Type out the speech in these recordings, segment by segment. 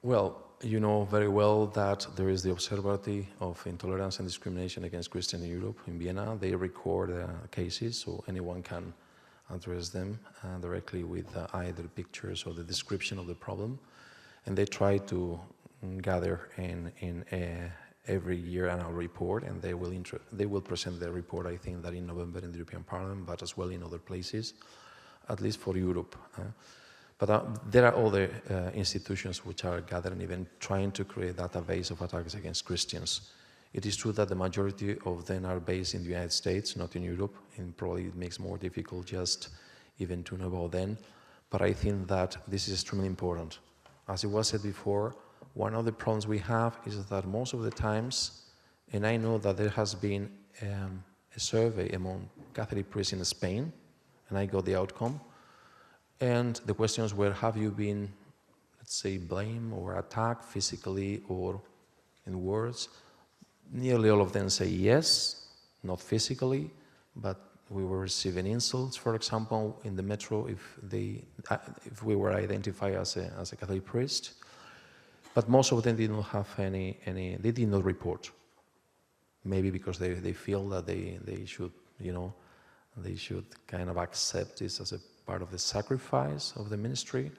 Well, you know very well that there is the Observatory of Intolerance and Discrimination Against Christians in Europe in Vienna. They record cases, so anyone can address them directly with either pictures or the description of the problem. And they try to gather in every year annual report, and they will present their report, I think, that in November in the European Parliament, but as well in other places, at least for Europe. But there are other institutions which are gathering, even trying to create a database of attacks against Christians. It is true that the majority of them are based in the United States, not in Europe, and probably it makes more difficult just even to know about them. But I think that this is extremely important. As it was said before, one of the problems we have is that most of the times, and I know that there has been a survey among Catholic priests in Spain, and I got the outcome, and the questions were, have you been, let's say, blamed or attacked physically or in words? Nearly all of them say yes, not physically, but we were receiving insults, for example, in the metro if we were identified as a Catholic priest. But most of them did not have they did not report. Maybe because they feel that they should, they should kind of accept this as a part of the sacrifice of the ministry.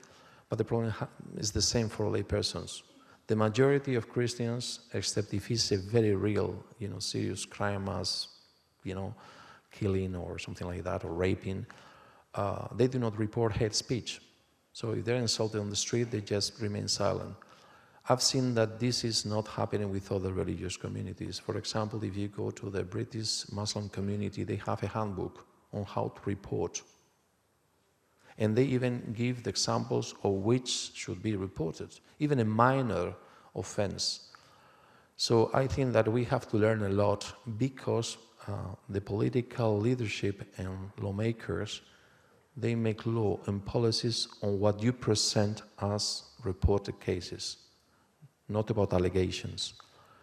But the problem is the same for lay persons. The majority of Christians, except if it's a very real, serious crime as, killing or something like that, or raping, they do not report hate speech. So if they're insulted on the street, they just remain silent. I've seen that this is not happening with other religious communities. For example, if you go to the British Muslim community, they have a handbook on how to report. And they even give the examples of which should be reported, even a minor offense. So I think that we have to learn a lot because the political leadership and lawmakers, they make law and policies on what you present as reported cases, not about allegations.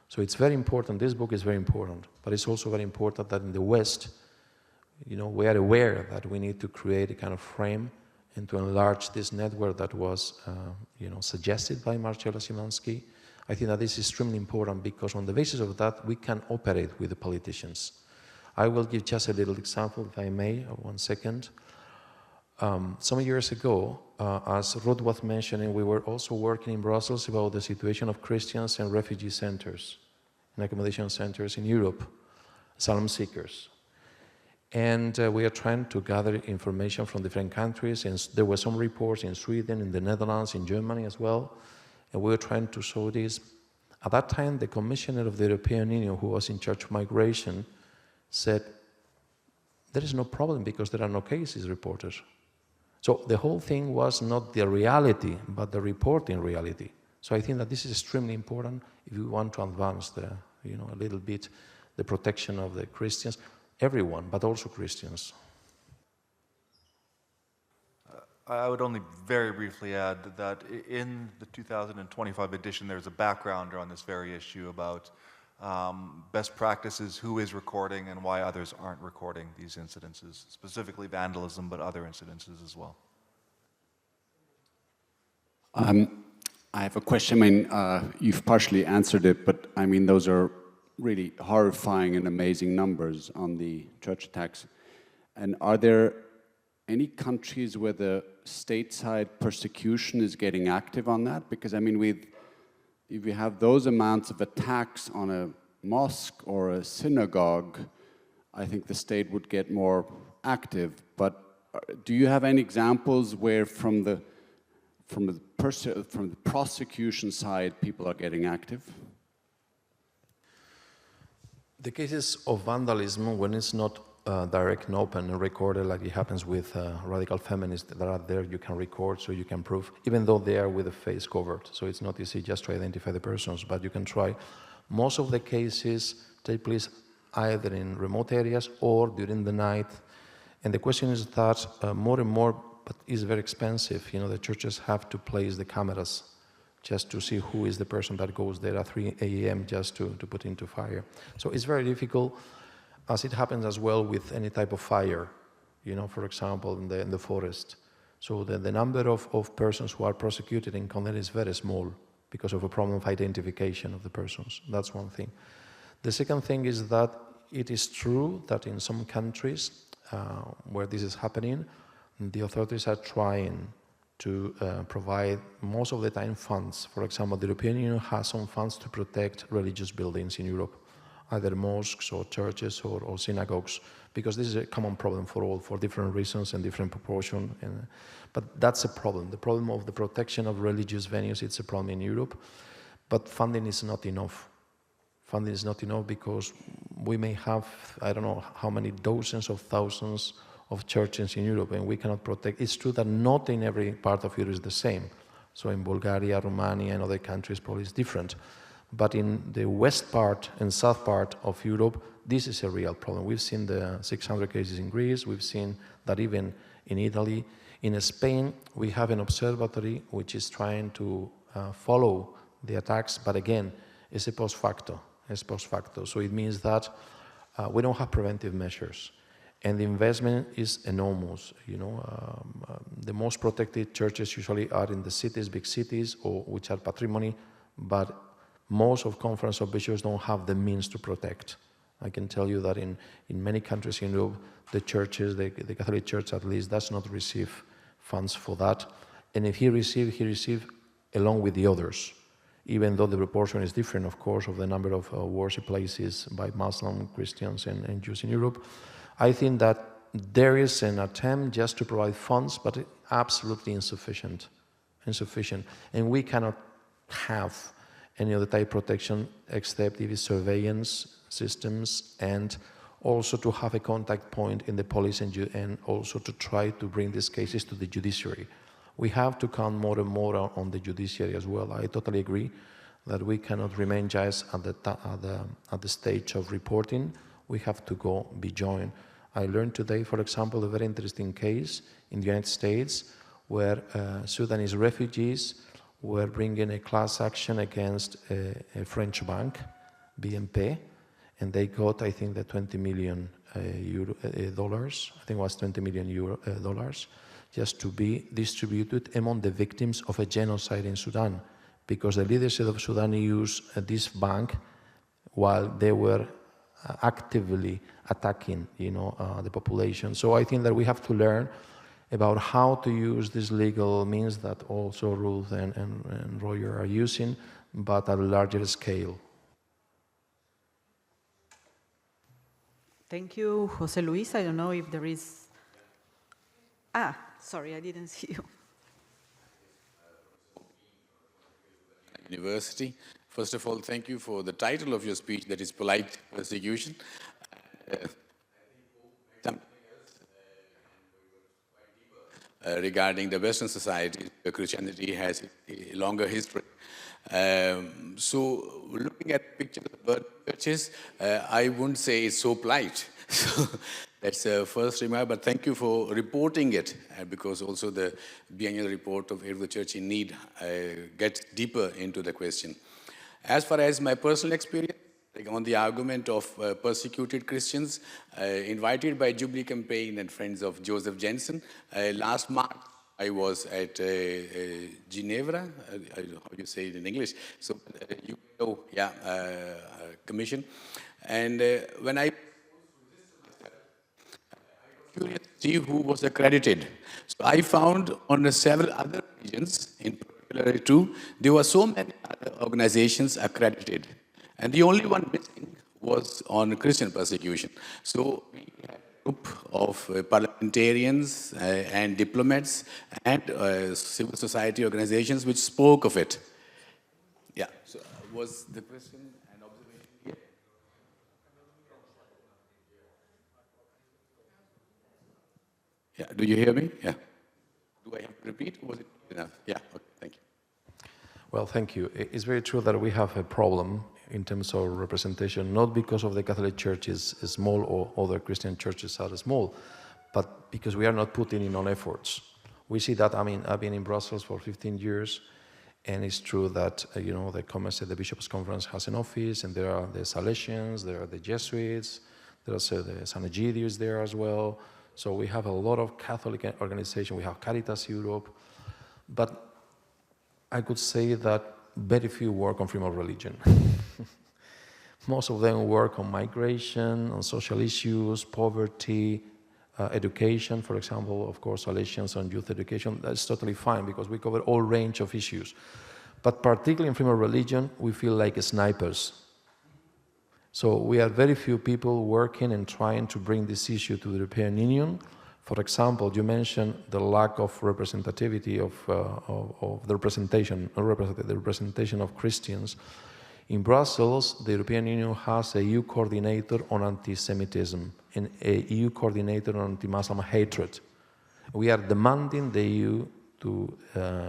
So it's very important, this book is very important, but it's also very important that in the West, we are aware that we need to create a kind of frame and to enlarge this network that was, suggested by Marcella Szymanski. I think that this is extremely important because on the basis of that, we can operate with the politicians. I will give just a little example, if I may, 1 second. Some years ago, as Ruth was mentioning, we were also working in Brussels about the situation of Christians in refugee centers, in accommodation centers in Europe, asylum seekers. And we are trying to gather information from different countries, and there were some reports in Sweden, in the Netherlands, in Germany as well, and we were trying to show this. At that time, the Commissioner of the European Union, who was in charge of migration, said, there is no problem because there are no cases reported. So the whole thing was not the reality, but the reporting reality. So I think that this is extremely important if we want to advance a little bit the protection of the Christians. Everyone, but also Christians. I would only very briefly add that in the 2025 edition, there's a backgrounder on this very issue about best practices, who is recording, and why others aren't recording these incidences, specifically vandalism, but other incidences as well. I have a question. You've partially answered it, but those are really horrifying and amazing numbers on the church attacks. And are there any countries where the stateside persecution is getting active on that? Because if you have those amounts of attacks on a mosque or a synagogue, I think the state would get more active. But do you have any examples where from the prosecution side people are getting active? The cases of vandalism, when it's not direct and open and recorded like it happens with radical feminists that are there, you can record so you can prove, even though they are with the face covered. So it's not easy just to identify the persons, but you can try. Most of the cases take place either in remote areas or during the night. And the question is that more and more, but it's very expensive. The churches have to place the cameras just to see who is the person that goes there at 3 a.m. just to put into fire. So it's very difficult, as it happens as well with any type of fire, for example, in the forest. So the number of persons who are prosecuted in Conde is very small. because of a problem of identification of the persons. That's one thing. The second thing is that it is true that in some countries where this is happening, the authorities are trying to provide most of the time funds. For example, the European Union has some funds to protect religious buildings in Europe, either mosques or churches or synagogues, because this is a common problem for all, for different reasons and different proportion. But that's a problem. The problem of the protection of religious venues, it's a problem in Europe, but funding is not enough. Funding is not enough because we may have, I don't know how many dozens of thousands of churches in Europe, and we cannot protect. It's true that not in every part of Europe is the same. So in Bulgaria, Romania, and other countries probably it's different. But in the west part and south part of Europe, this is a real problem. We've seen the 600 cases in Greece. We've seen that even in Italy. In Spain, we have an observatory which is trying to follow the attacks, but again, it's a post facto. It's post facto. So it means that we don't have preventive measures. And the investment is enormous. You know, the most protected churches usually are in the cities, big cities, or which are patrimony, but most of Conference of Bishops don't have the means to protect. I can tell you that in many countries in Europe, the churches, the Catholic Church at least, does not receive funds for that. And if he receives along with the others, even though the proportion is different, of course, of the number of worship places by Muslim, Christians, and Jews in Europe. I think that there is an attempt just to provide funds, but absolutely insufficient. And we cannot have any other type of protection except if it's surveillance systems and also to have a contact point in the police and also to try to bring these cases to the judiciary. We have to count more and more on the judiciary as well. I totally agree that we cannot remain just at the stage of reporting. We have to go beyond. I learned today, for example, a very interesting case in the United States where Sudanese refugees were bringing a class action against a French bank, BNP, and they got, I think, the 20 million dollars. I think it was 20 million dollars, just to be distributed among the victims of a genocide in Sudan, because the leadership of Sudan used this bank while they were actively attacking, the population. So I think that we have to learn about how to use these legal means that also Ruth and Roger are using, but at a larger scale. Thank you, José Luis. I don't know if there is... sorry, I didn't see you. University. First of all, thank you for the title of your speech, that is Polite Persecution. Regarding the Western society, where Christianity has a longer history. So, looking at pictures of birth churches, I wouldn't say it's so polite. So, that's the first remark, but thank you for reporting it, because also the biennial report of the Church in Need gets deeper into the question. As far as my personal experience, on the argument of persecuted Christians, invited by Jubilee Campaign and friends of Joseph Jensen, last March I was at Geneva, how you say it in English, so commission, and when I curious to see who was accredited. So I found on several other regions, in particular too, there were so many other organizations accredited. And the only one missing was on Christian persecution. So we had a group of parliamentarians and diplomats and civil society organizations which spoke of it. Yeah, so was the question and observation here? Yeah, do you hear me? Yeah. Do I have to repeat, or was it enough? Yeah, okay, thank you. Well, thank you. It's very true that we have a problem in terms of representation, not because of the Catholic Church is small or other Christian churches are small, but because we are not putting in on efforts. We see that, I've been in Brussels for 15 years, and it's true that, the Bishops' Conference has an office, and there are the Salesians, there are the Jesuits, there's the San Egidius there as well. So we have a lot of Catholic organizations. We have Caritas Europe, but I could say that very few work on freedom of religion. Most of them work on migration, on social issues, poverty, education, for example, of course, Salesians on youth education. That's totally fine because we cover all range of issues. But particularly in freedom of religion, we feel like snipers. So we are very few people working and trying to bring this issue to the European Union. For example, you mentioned the lack of representativity of the representation of Christians. In Brussels, the European Union has a EU coordinator on anti-Semitism and a EU coordinator on anti-Muslim hatred. We are demanding the EU to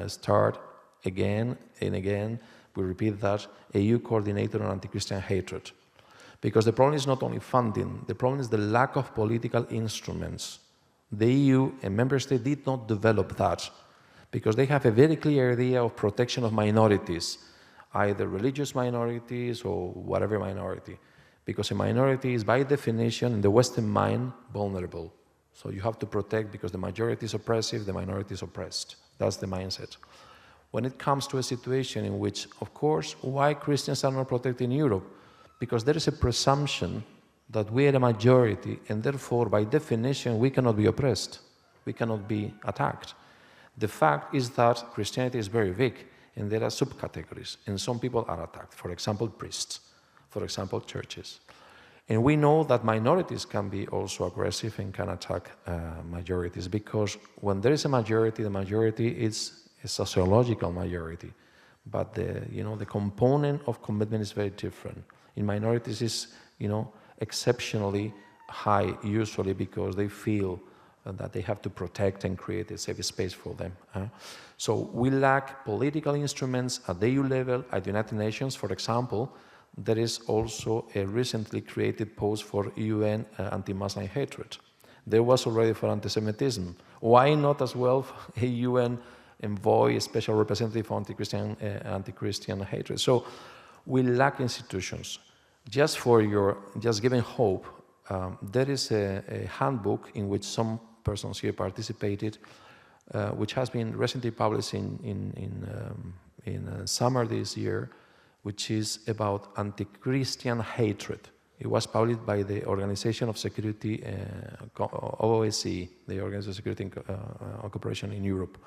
start again and again, we repeat that, a EU coordinator on anti-Christian hatred. Because the problem is not only funding, the problem is the lack of political instruments. The EU and member states did not develop that because they have a very clear idea of protection of minorities, either religious minorities or whatever minority. Because a minority is by definition, in the Western mind, vulnerable. So you have to protect because the majority is oppressive, the minority is oppressed. That's the mindset. When it comes to a situation in which, of course, why Christians are not protected in Europe? Because there is a presumption that we are a majority, and therefore, by definition, we cannot be oppressed. We cannot be attacked. The fact is that Christianity is very big, and there are subcategories, and some people are attacked. For example, priests. For example, churches. And we know that minorities can be also aggressive and can attack majorities, because when there is a majority, the majority is a sociological majority. But the component of commitment is very different. In minorities is, exceptionally high, usually because they feel that they have to protect and create a safe space for them. So we lack political instruments at the EU level, at the United Nations, for example. There is also a recently created post for UN anti-Muslim hatred. There was already for anti-Semitism. Why not as well a UN envoy, a special representative for anti-Christian hatred? So we lack institutions. Just giving hope, there is a handbook in which some persons here participated, which has been recently published in summer this year, which is about anti-Christian hatred. It was published by the Organization of Security, OSCE, the Organization of Security and Cooperation in Europe.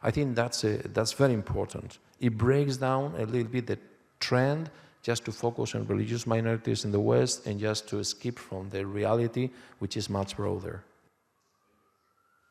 I think that's very important. It breaks down a little bit the trend just to focus on religious minorities in the West and just to skip from the reality, which is much broader.